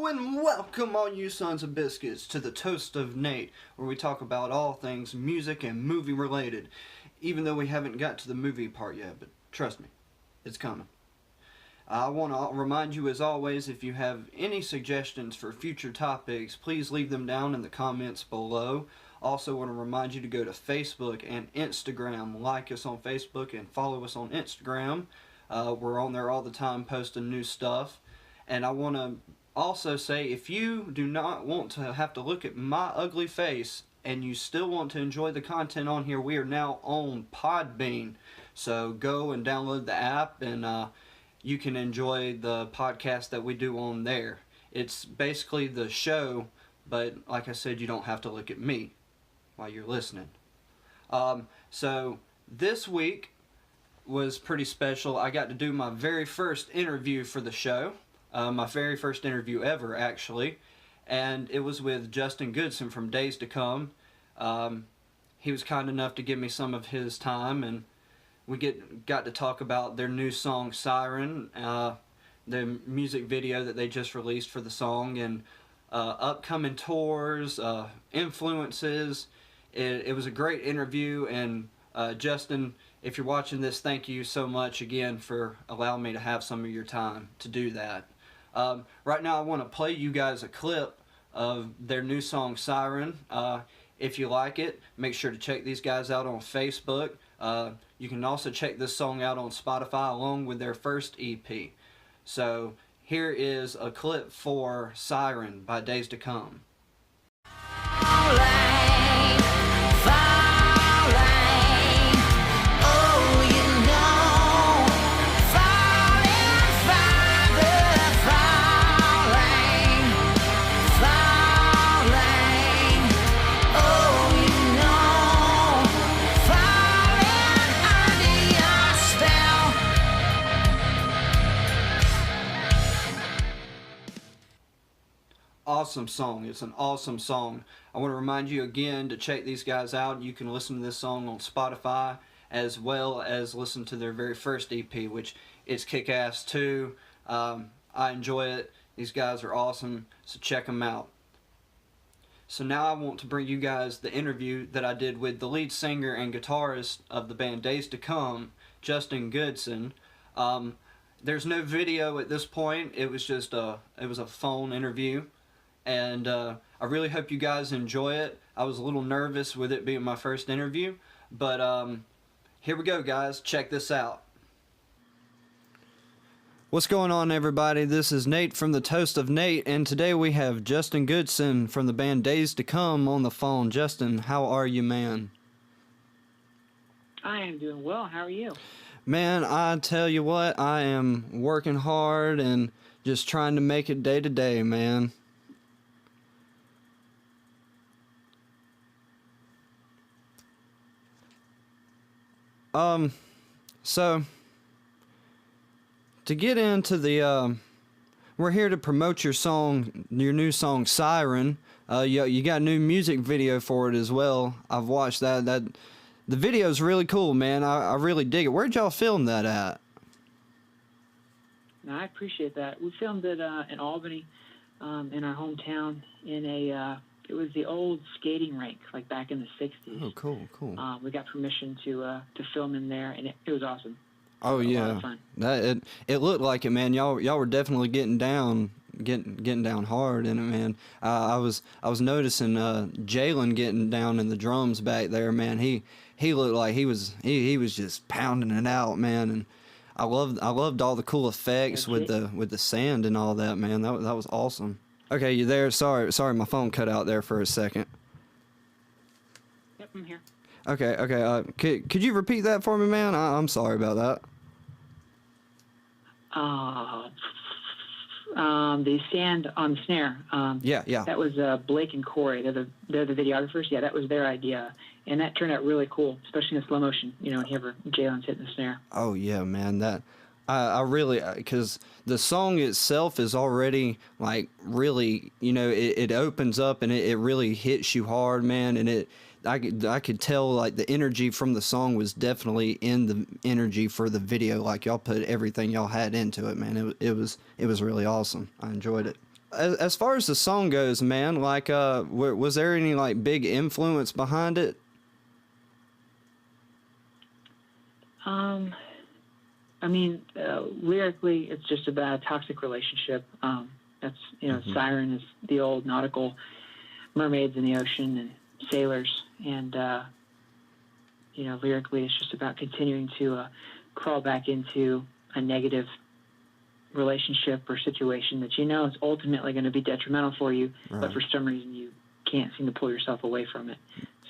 and welcome all you sons of biscuits to the Toast of Nate, where we talk about all things music and movie related, even though we haven't got to the movie part yet, but trust me, it's coming. I want to remind you as always, if you have any suggestions for future topics, please leave them down in the comments below. Also want to remind you to go to Facebook and Instagram, like us on Facebook and follow us on Instagram. We're on there all the time posting new stuff. And I want to also say, if you do not want to have to look at my ugly face and you still want to enjoy the content on here, we are now on Podbean. So go and download the app and you can enjoy the podcast that we do on there. It's basically the show, but like I said, you don't have to look at me while you're listening. So this week was pretty special. I got to do my very first interview for the show. My very first interview ever, actually, and it was with Justin Goodson from Days to Come. He was kind enough to give me some of his time, and we got to talk about their new song Siren, the music video that they just released for the song, and upcoming tours, influences. It was a great interview, and Justin, if you're watching this, thank you so much again for allowing me to have some of your time to do that. Right now I want to play you guys a clip of their new song Siren. If you like it, make sure to check these guys out on Facebook. You can also check this song out on Spotify along with their first EP. So here is a clip for Siren by Days to Come. Awesome song. It's an awesome song. I want to remind you again to check these guys out. You can listen to this song on Spotify as well as listen to their very first EP, which is kick-ass too. I enjoy it. These guys are awesome, so check them out. So now I want to bring you guys the interview that I did with the lead singer and guitarist of the band Days to Come, Justin Goodson. There's no video at this point. It was just a phone interview. And I really hope you guys enjoy it. I was a little nervous with it being my first interview, but here we go, guys. Check this out. What's going on, everybody? This is Nate from the Toast of Nate, and today we have Justin Goodson from the band Days to Come on the phone. Justin, how are you, man? I am doing well. How are you? Man, I tell you what, I am working hard and just trying to make it day to day, man. So, to get into the, we're here to promote your song, your new song, Siren. You got a new music video for it as well. I've watched that. The video's really cool, man. I really dig it. Where'd y'all film that at? I appreciate that. We filmed it in Albany, in our hometown, in it was the old skating rink, like back in the 60s. Oh, cool. We got permission to film in there, and it was awesome. Oh, yeah. A lot of fun. It looked like it, man. Y'all were definitely getting down hard in it, man. I was noticing Jalen getting down in the drums back there, man. He looked like he was just pounding it out, man. And I loved all the cool effects with the sand and all that, man. That was awesome. Okay, you there? Sorry, my phone cut out there for a second. Yep, I'm here. Okay. Could you repeat that for me, man? I'm sorry about that. The sand on the snare. Yeah. That was Blake and Corey. They're the videographers. Yeah, that was their idea, and that turned out really cool, especially in slow motion. You know, whenever Jalen's hitting the snare. Oh yeah, man. I really, because the song itself is already, like, really, you know, it opens up and it really hits you hard, man, and I could tell, like, the energy from the song was definitely in the energy for the video. Like, y'all put everything y'all had into it, man. It was really awesome. I enjoyed it. as far as the song goes, man, like, was there any like big influence behind it? I mean, lyrically, it's just about a toxic relationship. That's, Siren is the old nautical mermaids in the ocean and sailors. And, lyrically, it's just about continuing to crawl back into a negative relationship or situation that is ultimately going to be detrimental for you, Right. but for some reason you can't seem to pull yourself away from it.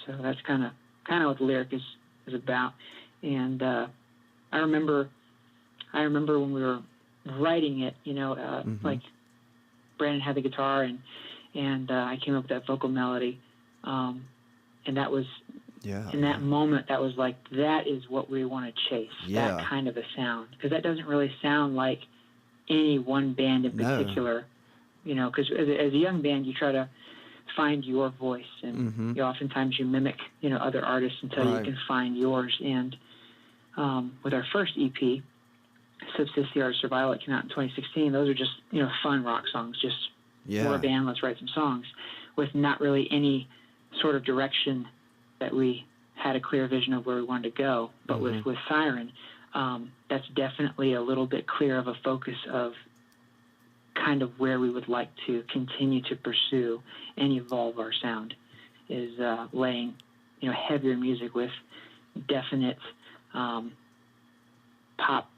So that's kind of what the lyric is about. And I remember when we were writing it, like Brandon had the guitar and I came up with that vocal melody, and that was in that moment, that was like, that is what we want to chase, that kind of a sound, because that doesn't really sound like any one band in particular, because as a young band, you try to find your voice, and you oftentimes you mimic, other artists until you can find yours. And with our first EP, Subsist the Art of Survival, that came out in 2016, those are just, fun rock songs, just we're a band, let's write some songs, with not really any sort of direction that we had a clear vision of where we wanted to go. But with Siren, that's definitely a little bit clear of a focus of kind of where we would like to continue to pursue and evolve our sound, is laying, heavier music with definite pop,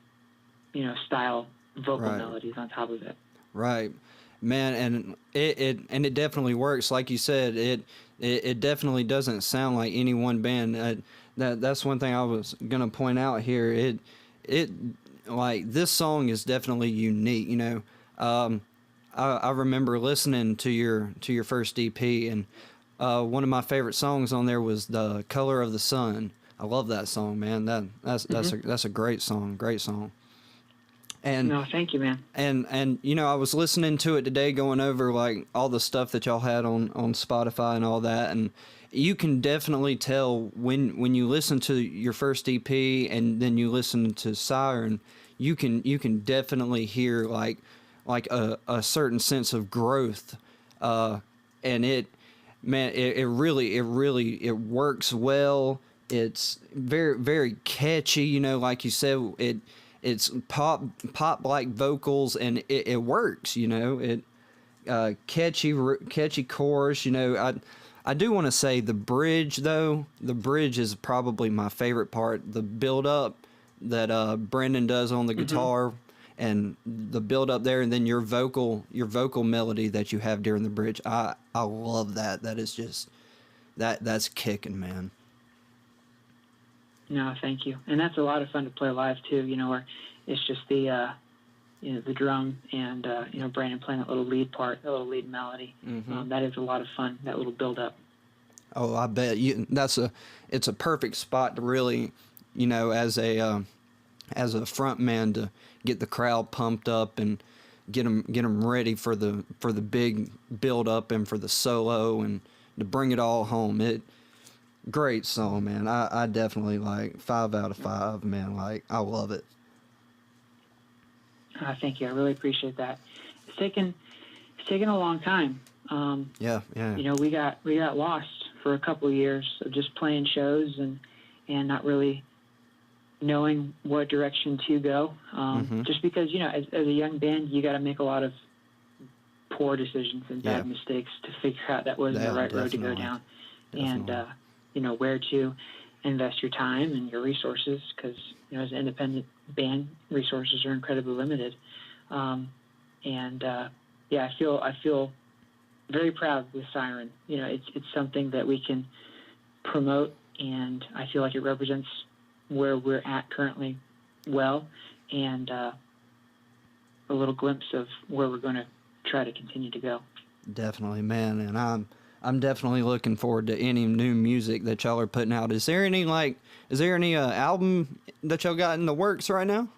style vocal melodies on top of it. Right, man, and it definitely works. Like you said, it definitely doesn't sound like any one band. That's one thing I was gonna point out here. It like, this song is definitely unique. I remember listening to your first EP, and one of my favorite songs on there was "The Color of the Sun." I love that song, man. That's a great song. Great song. And no, thank you, man. And I was listening to it today, going over like all the stuff that y'all had on Spotify and all that, and you can definitely tell when you listen to your first EP and then you listen to Siren, you can definitely hear like a certain sense of growth, and it really works well. It's very, very catchy, like you said. It's pop like vocals, and it works. It catchy chorus. I do want to say the bridge, though. The bridge is probably my favorite part. The build up that Brendan does on the guitar, and the build up there, and then your vocal melody that you have during the bridge. I love that. That is just that's kicking, man. No, thank you. And that's a lot of fun to play live too, where it's just the the drum and Brandon playing that little lead part, that little lead melody. That is a lot of fun, that little build up. Oh, I bet it's a perfect spot to really, as a front man, to get the crowd pumped up and get them ready for the big build up and for the solo, and to bring it all home. Great song, man. I definitely, like, 5 out of 5, man. Like, I love it. Thank you. I really appreciate that. It's taken a long time. Yeah. We got lost for a couple of years of just playing shows and not really knowing what direction to go. Just because, as a young band, you got to make a lot of poor decisions and bad mistakes to figure out that wasn't the right road to go down. Definitely. And where to invest your time and your resources, because as an independent band, resources are incredibly limited. I feel very proud with Siren. It's something that we can promote, and I feel like it represents where we're at currently well, and a little glimpse of where we're going to try to continue to go. Definitely, man. And I'm definitely looking forward to any new music that y'all are putting out. Is there any album that y'all got in the works right now?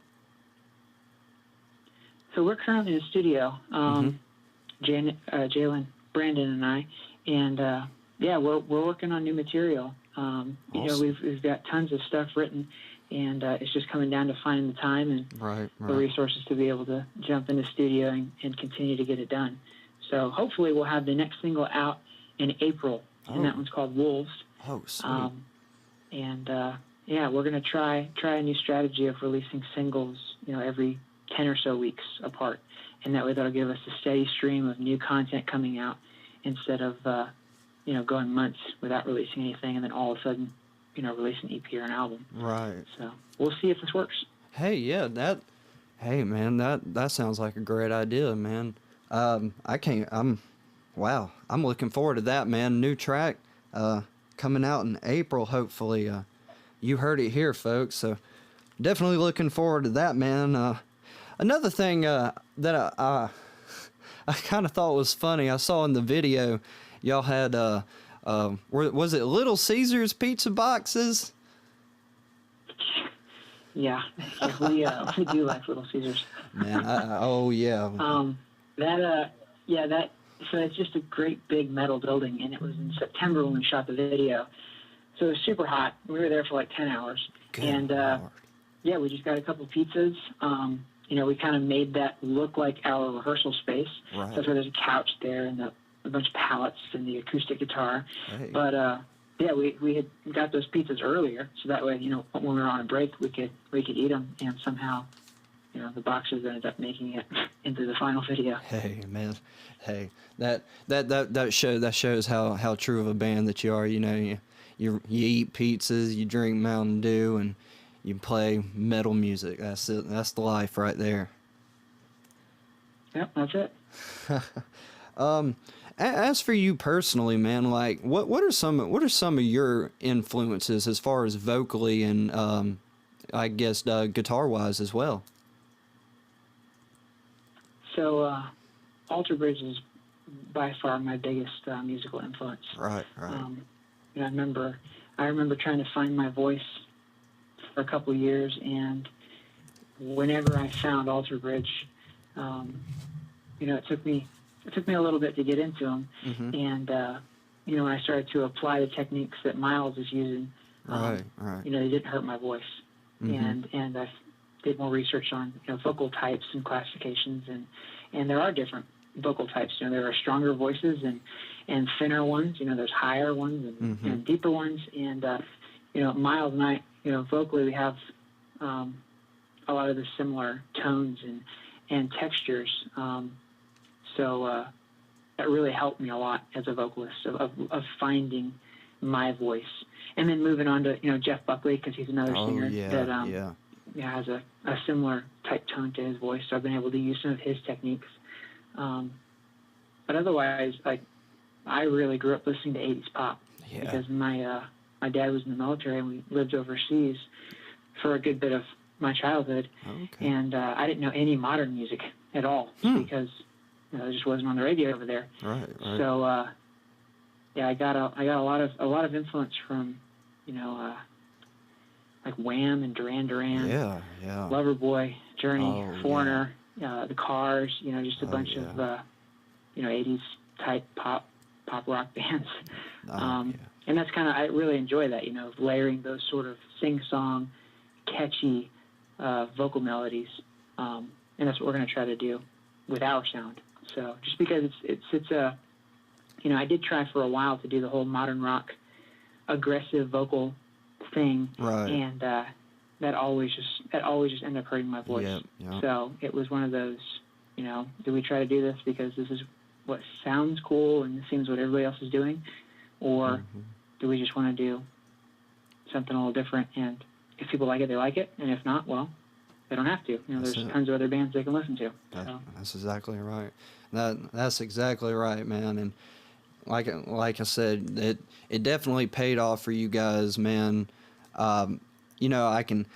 So we're currently in the studio, Jalen, Brandon, and I, and we're working on new material. Awesome. We've got tons of stuff written, and it's just coming down to finding the time and right. the resources to be able to jump in the studio and continue to get it done. So hopefully we'll have the next single out in April, and that one's called Wolves. Oh, sweet. Yeah, we're going to try a new strategy of releasing singles, every 10 or so weeks apart. And that way that'll give us a steady stream of new content coming out instead of, going months without releasing anything and then all of a sudden, release an EP or an album. Right. So we'll see if this works. Hey, yeah, hey, man, that sounds like a great idea, man. I'm looking forward to that, man. New track, coming out in April, hopefully. You heard it here, folks, so definitely looking forward to that, man. Another thing that I kind of thought was funny, I saw in the video, y'all had, was it Little Caesars pizza boxes? Yeah, we do like Little Caesars. Man, oh yeah. So it's just a great big metal building, and it was in September when we shot the video. So it was super hot. We were there for like 10 hours. Good Lord. We just got a couple pizzas. We kind of made that look like our rehearsal space. Right. So that's where there's a couch there and a bunch of pallets and the acoustic guitar. Hey. But we had got those pizzas earlier, so that way, when we were on a break, we could eat them, and somehow, the boxes ended up making it into the final video. Hey, man. Hey, that shows how true of a band that you are. You eat pizzas, you drink Mountain Dew, and you play metal music. That's it. That's the life right there. Yep, that's it. As for you personally, man, like what are some of your influences as far as vocally and I guess guitar wise as well? So Alter Bridge is by far my biggest musical influence. Right. I remember trying to find my voice for a couple years, and whenever I found Alter Bridge, it took me a little bit to get into them. Mm-hmm. And when I started to apply the techniques that Miles is using, right. They didn't hurt my voice. Mm-hmm. And I did more research on vocal types and classifications, and there are different vocal types. There are stronger voices and thinner ones. There's higher ones and deeper ones. And Miles and I, vocally we have a lot of the similar tones and textures. So that really helped me a lot as a vocalist of finding my voice. And then moving on to Jeff Buckley, because he's another singer that has a similar type tone to his voice. So I've been able to use some of his techniques. But otherwise, I really grew up listening to 80s pop because my dad was in the military and we lived overseas for a good bit of my childhood. Okay. And I didn't know any modern music at all because it just wasn't on the radio over there. Right. So I got a lot of influence from like Wham and Duran Duran, Loverboy, Journey, Foreigner, the Cars, just a bunch of 80s type pop rock bands. And that's I really enjoy that, layering those sort of sing-song, catchy vocal melodies. And that's what we're going to try to do with our sound. So just because it's a, I did try for a while to do the whole modern rock aggressive vocal thing, right? And that always just ended up hurting my voice. Yep. So it was one of those, do we try to do this because this is what sounds cool and it seems what everybody else is doing, or do we just want to do something a little different? And if people like it, they like it, and if not, well, they don't have to. There's tons of other bands they can listen to. That's exactly right. That's exactly right, man. And like I said, it definitely paid off for you guys, man. I can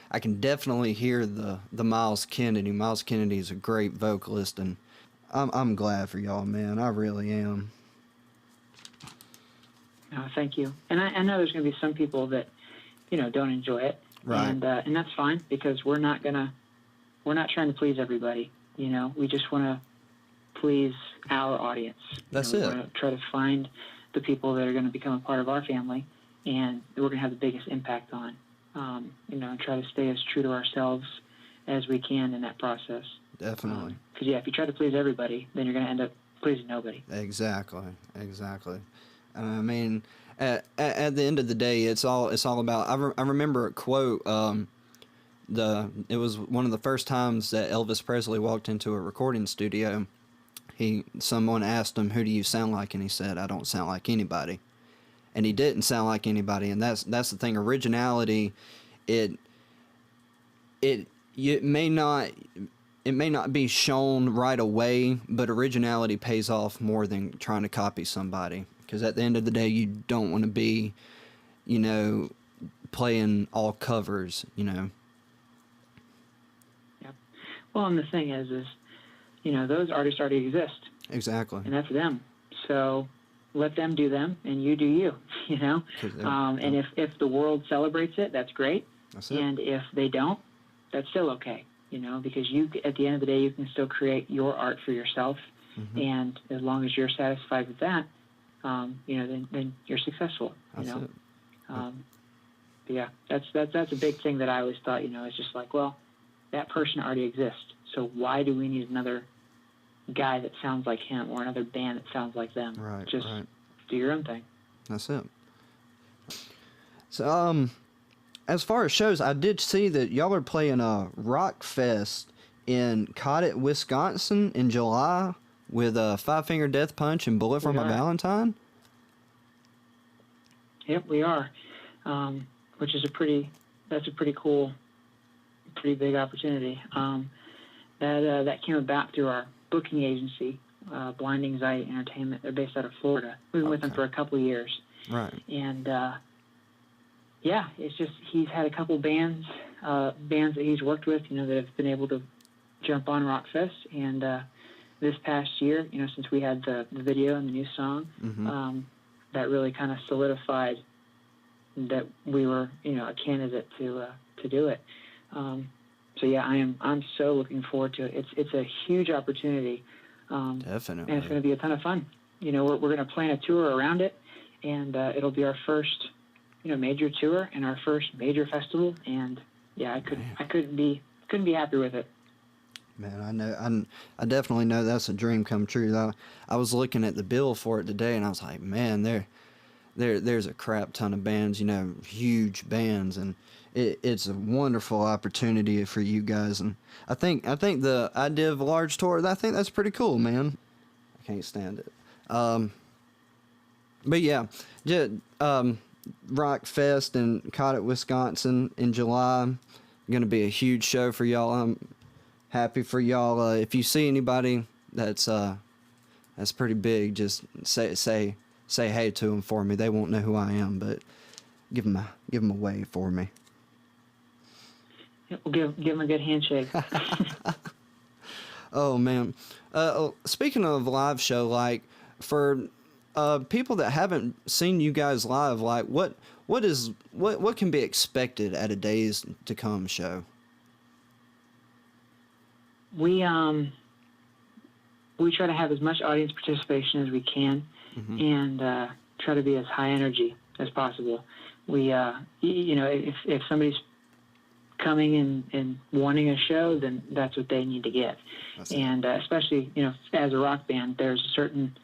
definitely hear the Miles Kennedy. Miles Kennedy is a great vocalist, and I'm glad for y'all, man. I really am. Thank you. And I know there's going to be some people that don't enjoy it, right? And that's fine because we're not trying to please everybody. We just want to please our audience. That's it. We're going to try to find the people that are going to become a part of our family, and that we're going to have the biggest impact on. And try to stay as true to ourselves as we can in that process. Definitely. Because if you try to please everybody, then you're going to end up pleasing nobody. Exactly. I mean, at the end of the day, it's all about. I remember a quote. It was one of the first times that Elvis Presley walked into a recording studio. Someone asked him, "Who do you sound like?" And he said, "I don't sound like anybody." And he didn't sound like anybody. And that's the thing. Originality, it may not be shown right away, but originality pays off more than trying to copy somebody. Because at the end of the day, you don't want to be, playing all covers, Yeah. Well, and the thing is, those artists already exist. Exactly. And that's them. So let them do them, and you do you, And if the world celebrates it, that's great. That's it. And if they don't, that's still okay, because you, at the end of the day, you can still create your art for yourself. Mm-hmm. And as long as you're satisfied with that, then you're successful, That's it. But yeah, that's a big thing that I always thought, it's just like, well, that person already exists. So why do we need another guy that sounds like him or another band that sounds like them? Right. Just do your own thing. That's it. So, as far as shows, I did see that y'all are playing a Rock Fest in Cottet, Wisconsin in July with Five Finger Death Punch and Bullet for My Valentine. Yep, we are. Which is that's a pretty cool, pretty big opportunity. That came about through our booking agency, Blind Anxiety Entertainment. They're based out of Florida. We've been with them for a couple of years. Right. And it's just he's had a couple bands that he's worked with, that have been able to jump on Rockfest. And this past year, since we had the video and the new song, mm-hmm. That really kind of solidified that we were, a candidate to do it. So yeah, I'm so looking forward to it. It's a huge opportunity. Definitely. And it's going to be a ton of fun. We're going to plan a tour around it, and it'll be our first, major tour and our first major festival. And yeah, I couldn't be happier with it. Man, I definitely know that's a dream come true. I was looking at the bill for it today, and I was like, man, there's a crap ton of bands, huge bands, and it's a wonderful opportunity for you guys. And I think the idea of a large tour, I think that's pretty cool, man. I can't stand it. But yeah, Rock Fest in Cottet, Wisconsin in July. Going to be a huge show for y'all. I'm happy for y'all. If you see anybody that's pretty big, just say hey to them for me. They won't know who I am, but give them a wave for me. We'll give them a good handshake. Oh man. Speaking of live show, like for people that haven't seen you guys live, like what can be expected at a Days to Come show? We try to have as much audience participation as we can, mm-hmm. and try to be as high energy as possible. We, if somebody's coming and wanting a show, then that's what they need to get. And especially, as a rock band, there's a certain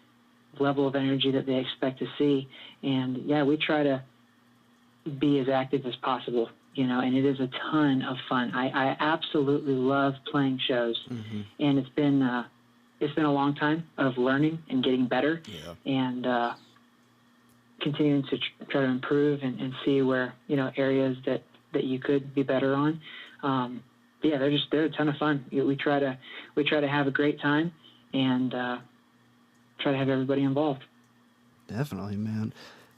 level of energy that they expect to see. And yeah, we try to be as active as possible, and it is a ton of fun. I absolutely love playing shows, mm-hmm. and it's been a long time of learning and getting better, and continuing to try to improve and see where, areas that you could be better on. They're a ton of fun. We try to have a great time and try to have everybody involved. Definitely, man.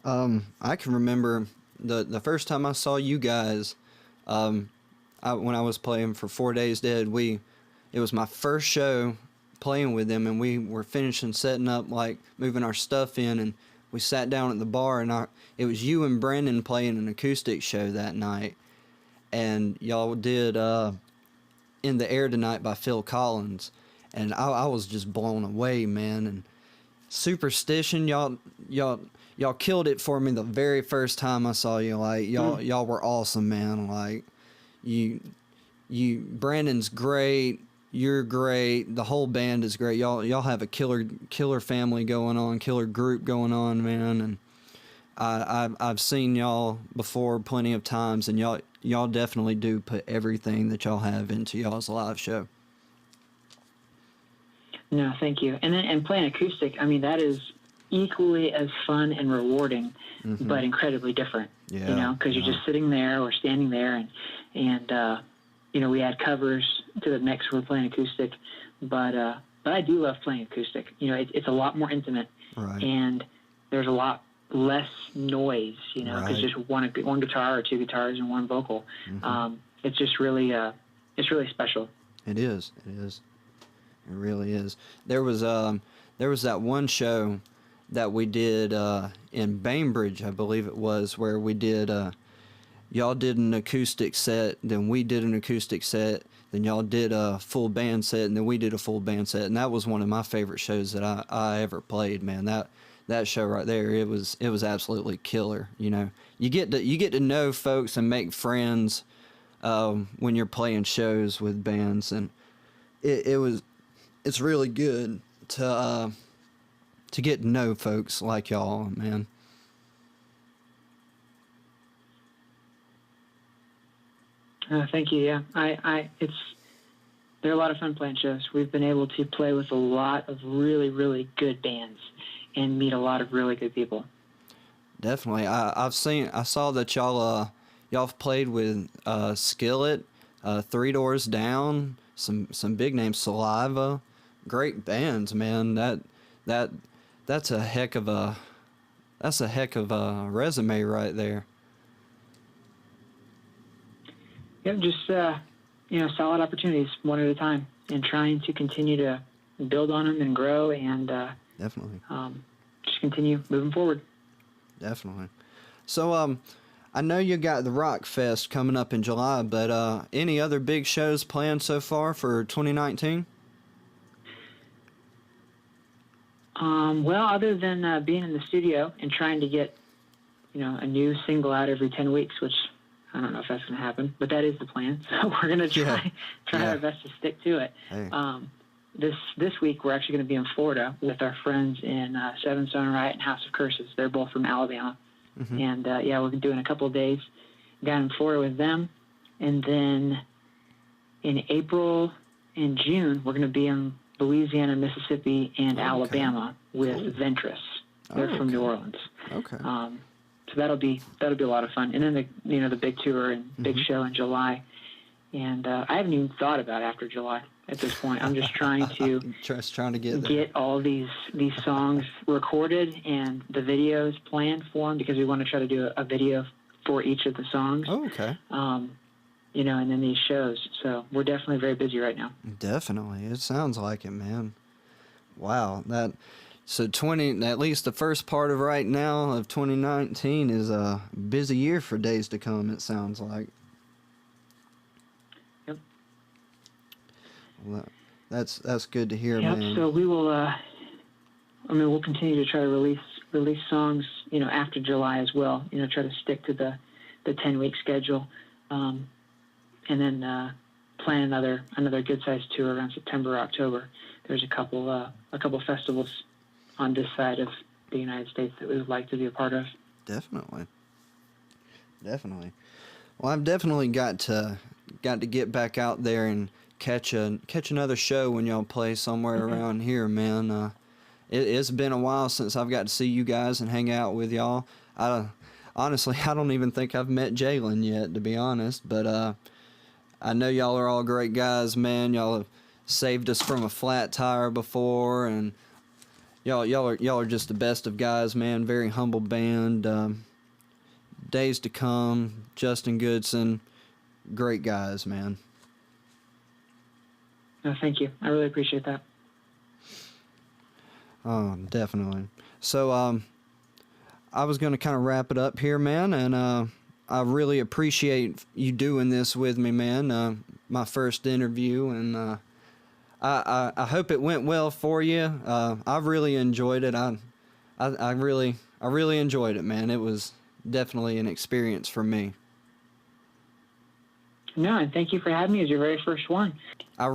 I can remember the first time I saw you guys, when I was playing for 4 Days Dead. It was my first show playing with them, and we were finishing setting up, like moving our stuff in, and we sat down at the bar, and it was you and Brandon playing an acoustic show that night, and y'all did In the Air Tonight by Phil Collins, and I was just blown away, man. And Superstition, y'all killed it for me the very first time I saw you. Like y'all were awesome, man. Like you Brandon's great. you're great. The whole band is great. Y'all have a killer family going on, killer group going on, man. And I've seen y'all before plenty of times, and y'all definitely do put everything that y'all have into y'all's live show. No, thank you. And playing acoustic, I mean, that is equally as fun and rewarding, but incredibly different. Yeah, you know, because you're just sitting there or standing there, and you know, we had covers to the mix. We're playing acoustic, but I do love playing acoustic. You know, it's a lot more intimate, right. And there's a lot less noise. You know, because right. just one guitar or two guitars and one vocal. It's just really special. It is. It is. It really is. There was that one show that we did in Bainbridge, I believe it was, where we did y'all did an acoustic set, then we did an acoustic set, then y'all did a full band set, and then we did a full band set, and that was one of my favorite shows that I ever played, man. That show right there, it was absolutely killer. You know, you get to know folks and make friends when you're playing shows with bands, and it's really good to get to know folks like y'all, man. Thank you. Yeah, they're a lot of fun playing shows. We've been able to play with a lot of really, really good bands and meet a lot of really good people. Definitely. I saw that y'all have played with Skillet, Three Doors Down, some big names, Saliva, great bands, man. That's a heck of a resume right there. Yep, just you know, solid opportunities one at a time, and trying to continue to build on them and grow, and definitely just continue moving forward. Definitely. So I know you got the Rock Fest coming up in July, but any other big shows planned so far for 2019? Well, other than being in the studio and trying to get, you know, a new single out every 10 weeks, which I don't know if that's going to happen, but that is the plan. So we're going to try our best to stick to it. Hey. This week we're actually going to be in Florida with our friends in Seven Stone Riot and House of Curses. They're both from Alabama, and we're doing a couple of days down in Florida with them, and then in April and June we're going to be in Louisiana, Mississippi, and Alabama with Ventress. They're from New Orleans. Okay. So that'll be a lot of fun. And then the big tour and big show in July. And I haven't even thought about after July at this point. I'm just trying to get all these songs recorded and the videos planned for them, because we want to try to do a video for each of the songs. Oh, okay. You know, and then these shows. So we're definitely very busy right now. Definitely. It sounds like it, man. Wow. So at least the first part of right now of 2019 is a busy year for days to come, it sounds like. Yep. Well, that's good to hear, yep, man. So we will we'll continue to try to release songs, you know, after July as well. You know, try to stick to the 10-week schedule. And then plan another good sized tour around September, October. There's a couple festivals on this side of the United States that we would like to be a part of. Definitely. Well, I've definitely got to get back out there and catch another show when y'all play somewhere around here, man. It's been a while since I've got to see you guys and hang out with y'all. Honestly, I don't even think I've met Jalen yet, to be honest, but I know y'all are all great guys, man. Y'all have saved us from a flat tire before, and y'all are just the best of guys, man. Very humble band. Days to Come, Justin Goodson, great guys, man. No, thank you. I really appreciate that. Oh, definitely. So, I was going to kind of wrap it up here, man, and I really appreciate you doing this with me, man. My first interview, and I hope it went well for you. I really enjoyed it. I really enjoyed it, man. It was definitely an experience for me. No, and thank you for having me as your very first one. I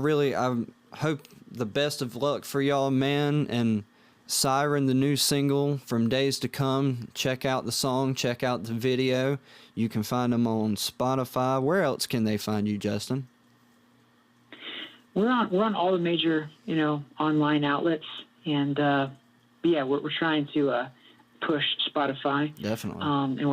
hope the best of luck for y'all, man. And Siren, the new single from Days to Come. Check out the song, check out the video. You can find them on Spotify. Where else can they find you, Justin? We're on all the major, online outlets, and yeah, we're trying to push Spotify. Definitely. And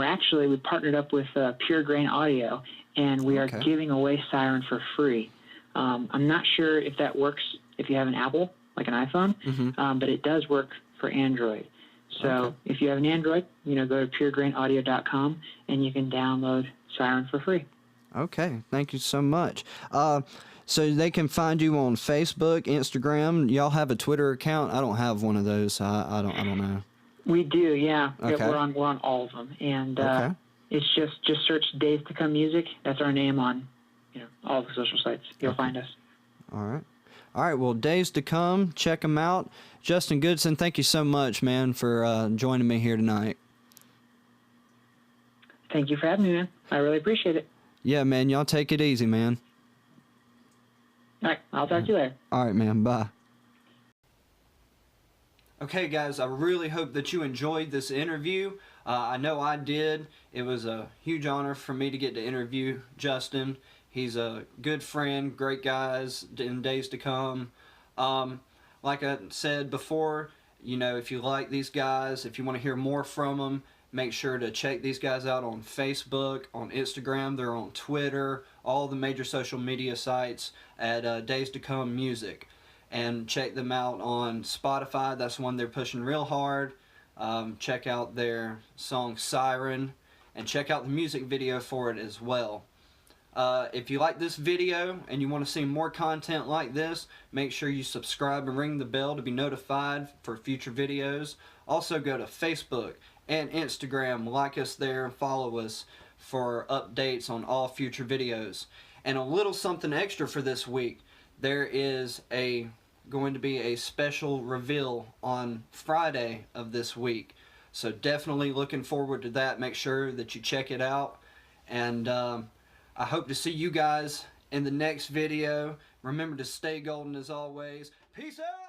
we partnered up with Pure Grain Audio, and we are giving away Siren for free. I'm not sure if that works if you have an Apple, like an iPhone, but it does work for Android. So if you have an Android, go to puregrainaudio.com and you can download Siren for free. Okay, thank you so much. So they can find you on Facebook, Instagram. Y'all have a Twitter account? I don't have one of those. I don't know. We do, yeah. Okay. We're on all of them, and it's just search Days to Come Music. That's our name on all the social sites. You'll find us. All right. Well, Days to Come. Check them out. Justin Goodson, thank you so much, man, for joining me here tonight. Thank you for having me, man. I really appreciate it. Yeah, man. Y'all take it easy, man. All right. I'll talk to you later. All right, man. Bye. Okay, guys, I really hope that you enjoyed this interview. I know I did. It was a huge honor for me to get to interview Justin. He's a good friend, great guys in Days to Come. Like I said before, if you like these guys, if you want to hear more from them, make sure to check these guys out on Facebook, on Instagram. They're on Twitter, all the major social media sites at Days to Come Music. And check them out on Spotify. That's one they're pushing real hard. Check out their song Siren, and check out the music video for it as well. If you like this video and you want to see more content like this, make sure you subscribe and ring the bell to be notified for future videos. Also go to Facebook and Instagram, like us there and follow us for updates on all future videos. And a little something extra for this week. There is going to be a special reveal on Friday of this week. So definitely looking forward to that. Make sure that you check it out. And I hope to see you guys in the next video. Remember to stay golden as always. Peace out!